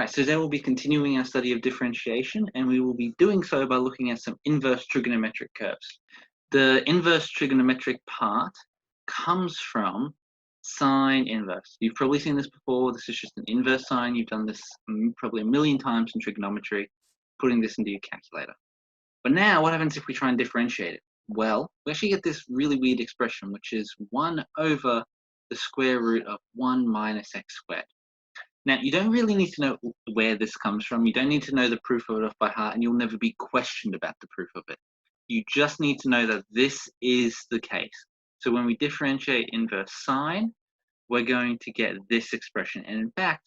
Alright, so today we'll be continuing our study of differentiation, and we will be doing so by looking at some inverse trigonometric curves. The inverse trigonometric part comes from sine inverse. You've probably seen this before. This is just an inverse sine. You've done this probably a million times in trigonometry, putting this into your calculator. But now, what happens if we try and differentiate it? Well, we actually get this really weird expression, which is 1 over the square root of 1 minus x squared. Now, you don't really need to know where this comes from. You don't need to know the proof of it off by heart, and you'll never be questioned about the proof of it. You just need to know that this is the case. So when we differentiate inverse sine, we're going to get this expression. And in fact,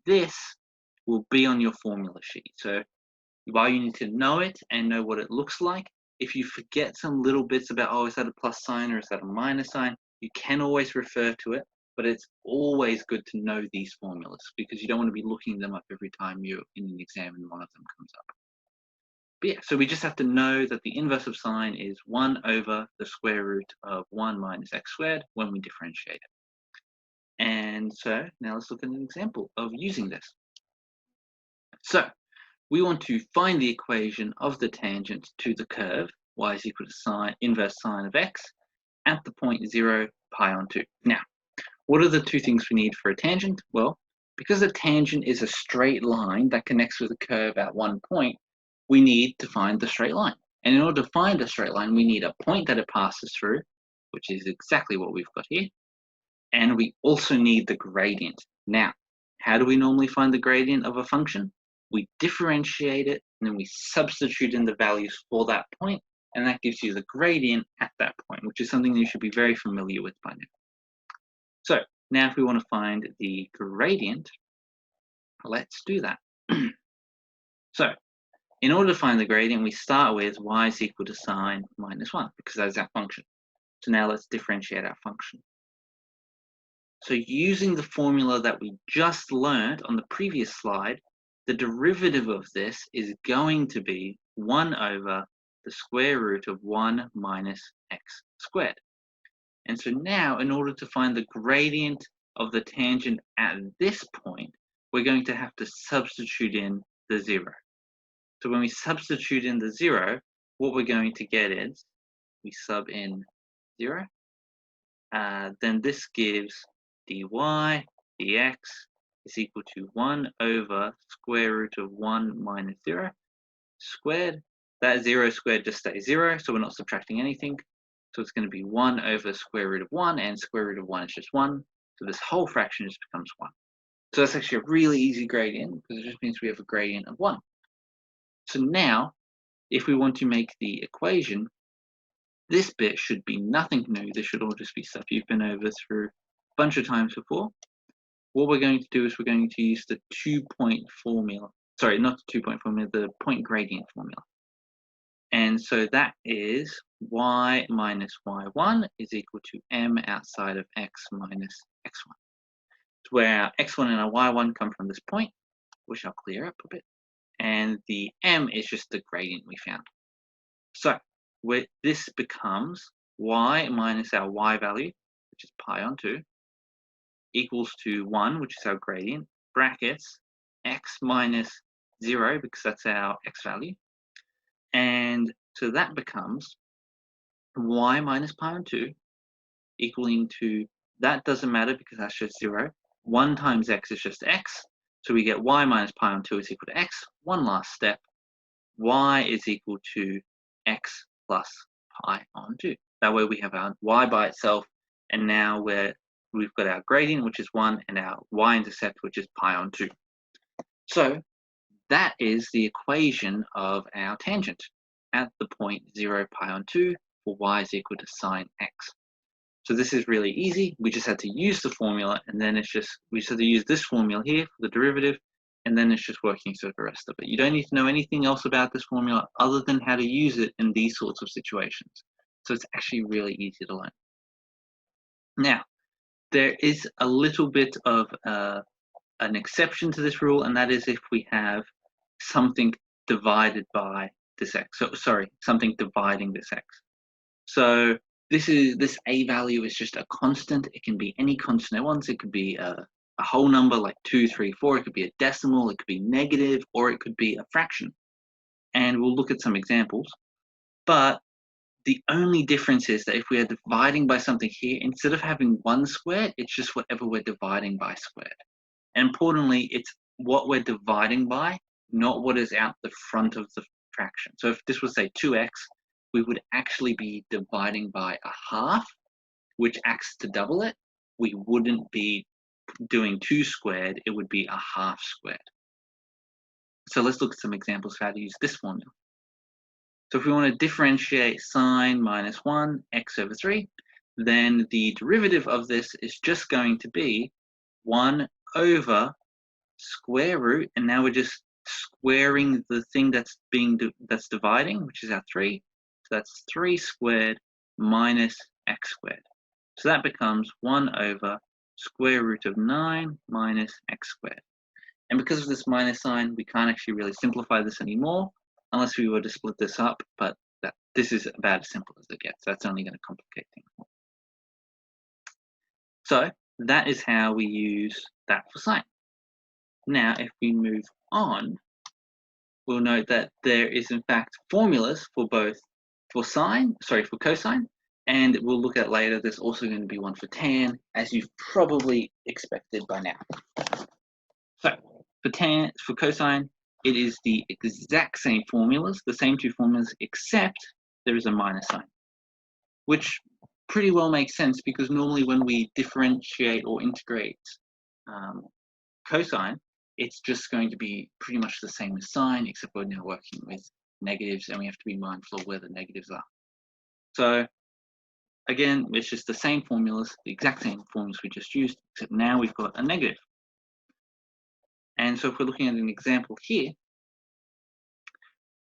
this will be on your formula sheet. So while you need to know it and know what it looks like, if you forget some little bits about, oh, is that a plus sign or is that a minus sign, you can always refer to it. But it's always good to know these formulas because you don't want to be looking them up every time you're in an exam and one of them comes up. But yeah, so we just have to know that the inverse of sine is 1 over the square root of 1 minus x squared when we differentiate it. And so now let's look at an example of using this. So we want to find the equation of the tangent to the curve y is equal to inverse sine of x at the point 0, pi on 2. Now, what are the two things we need for a tangent? Well, because a tangent is a straight line that connects with a curve at one point, we need to find the straight line. And in order to find a straight line, we need a point that it passes through, which is exactly what we've got here. And we also need the gradient. Now, how do we normally find the gradient of a function? We differentiate it, and then we substitute in the values for that point, and that gives you the gradient at that point, which is something you should be very familiar with by now. So now if we want to find the gradient, let's do that. So in order to find the gradient, we start with y is equal to sine minus 1, because that's our function. So now let's differentiate our function. So using the formula that we just learned on the previous slide, the derivative of this is going to be 1 over the square root of 1 minus x squared. And so now, in order to find the gradient of the tangent at this point, we're going to have to substitute in the 0. So when we substitute in the 0, what we're going to get is, we sub in 0, then this gives dy dx is equal to 1 over square root of 1 minus 0 squared. That 0 squared just stays 0, so we're not subtracting anything. So it's going to be 1 over square root of 1, and square root of 1 is just 1. So this whole fraction just becomes 1. So that's actually a really easy gradient, because it just means we have a gradient of 1. So now, if we want to make the equation, this bit should be nothing new. This should all just be stuff you've been over through a bunch of times before. What we're going to do is we're going to use the 2-point formula. Sorry, not the 2-point formula, the point gradient formula. And so that is y minus y1 is equal to m outside of x minus x1. It's where our x1 and our y1 come from this point, which I'll clear up a bit. And the m is just the gradient we found. So this becomes y minus our y value, which is pi on 2, equals to 1, which is our gradient, brackets x minus 0, because that's our x value. And so that becomes y minus pi on 2 equaling to, that doesn't matter because that's just 0. 1 times x is just x. So we get y minus pi on 2 is equal to x. One last step. Y is equal to x plus pi on 2. That way we have our y by itself. And now we've got our gradient, which is 1, and our y-intercept, which is pi on 2. So that is the equation of our tangent at the point 0 pi on 2 for y is equal to sine x. So this is really easy. We just had to use the formula, and then we just had to use this formula here for the derivative, and then it's just working through the rest of it. You don't need to know anything else about this formula other than how to use it in these sorts of situations. So it's actually really easy to learn. Now, there is a little bit of an exception to this rule, and that is if we have something divided by this x. So sorry, something dividing this x. So this a value is just a constant. It can be any constant it wants. It could be a whole number like 2, 3, 4. It could be a decimal, it could be negative, or it could be a fraction. And we'll look at some examples. But the only difference is that if we are dividing by something here, instead of having 1 squared, it's just whatever we're dividing by squared. And importantly, it's what we're dividing by, not what is out the front of the fraction. So if this was, say, 2x, we would actually be dividing by a half, which acts to double it. We wouldn't be doing 2 squared, it would be a half squared. So let's look at some examples of how to use this formula. So if we want to differentiate sine minus 1, x over 3, then the derivative of this is just going to be 1 over square root, and now we're just squaring the thing that's dividing, which is our 3. So that's 3 squared minus x squared. So that becomes 1 over square root of 9 minus x squared. And because of this minus sign, we can't actually really simplify this anymore, unless we were to split this up, but this is about as simple as it gets. That's only going to complicate things more. So that is how we use that for sine. Now, if we move on, we'll note that there is in fact formulas for both for cosine, and we'll look at later. There's also going to be one for tan, as you've probably expected by now. So for cosine, it is the exact same formulas, the same two formulas, except there is a minus sign, which pretty well makes sense because normally when we differentiate or integrate cosine, it's just going to be pretty much the same as sine, except we're now working with negatives and we have to be mindful of where the negatives are. So again, it's just the same formulas, the exact same formulas we just used, except now we've got a negative. And so if we're looking at an example here,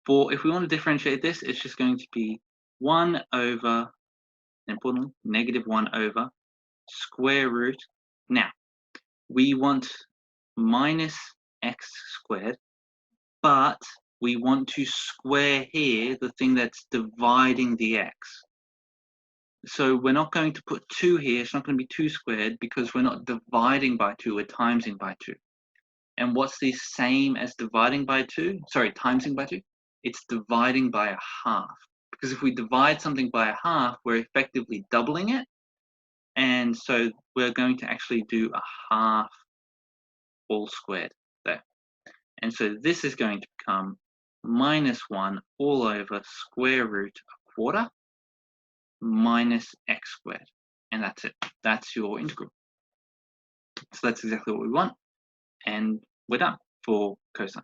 if we want to differentiate this, it's just going to be 1 over, importantly, negative 1 over square root. Now, we want minus x squared, but we want to square here the thing that's dividing the x. So we're not going to put 2 here. It's not going to be 2 squared because we're not dividing by 2, we're timesing by 2. And what's the same as dividing by 2? Sorry, timesing by 2? It's dividing by a half. Because if we divide something by a half, we're effectively doubling it. And so we're going to actually do a half all squared there. And so this is going to become minus 1 all over square root a quarter minus x squared. And that's it. That's your integral. So that's exactly what we want. And we're done for cosine.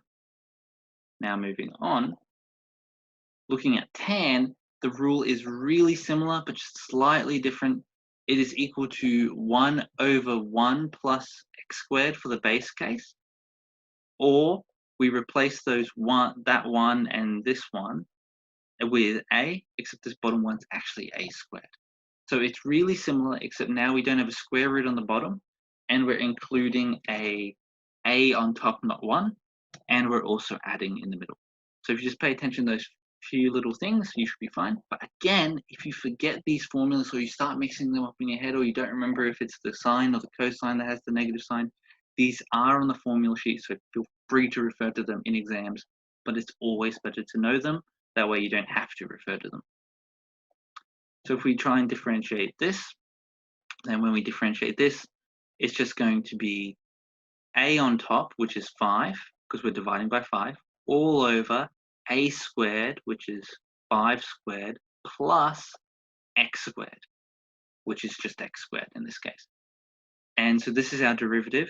Now moving on, looking at tan, the rule is really similar, but just slightly different. It is equal to 1 over 1 plus x squared for the base case, or we replace that one and this one with a, except this bottom one's actually a squared. So it's really similar, except now we don't have a square root on the bottom, and we're including a on top, not 1, and we're also adding in the middle. So if you just pay attention to those few little things, you should be fine. But again, if you forget these formulas or you start mixing them up in your head, or you don't remember if it's the sine or the cosine that has the negative sign, these are on the formula sheet, so feel free to refer to them in exams, but it's always better to know them. That way you don't have to refer to them. So if we try and differentiate this, then when we differentiate this, it's just going to be a on top, which is 5, because we're dividing by 5, all over a squared, which is 5 squared, plus x squared, which is just x squared in this case. And so this is our derivative.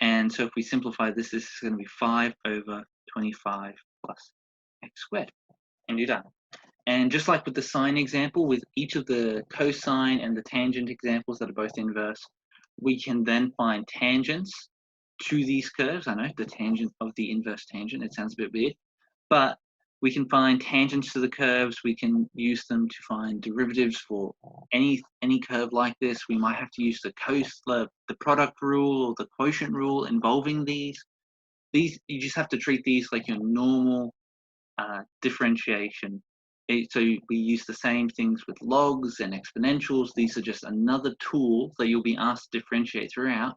And so if we simplify this, this is going to be 5 over 25 plus x squared. And you're done. And just like with the sine example, with each of the cosine and the tangent examples that are both inverse, we can then find tangents to these curves. I know the tangent of the inverse tangent, it sounds a bit weird, but we can find tangents to the curves. We can use them to find derivatives for any curve like this. We might have to use the product rule or the quotient rule involving these. You just have to treat these like your normal differentiation. So we use the same things with logs and exponentials. These are just another tool that you'll be asked to differentiate throughout.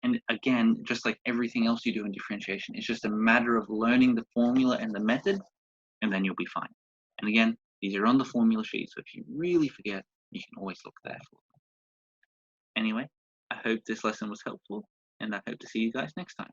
And again, just like everything else you do in differentiation, it's just a matter of learning the formula and the method, and then you'll be fine. And again, these are on the formula sheet, so if you really forget, you can always look there for them. Anyway, I hope this lesson was helpful, and I hope to see you guys next time.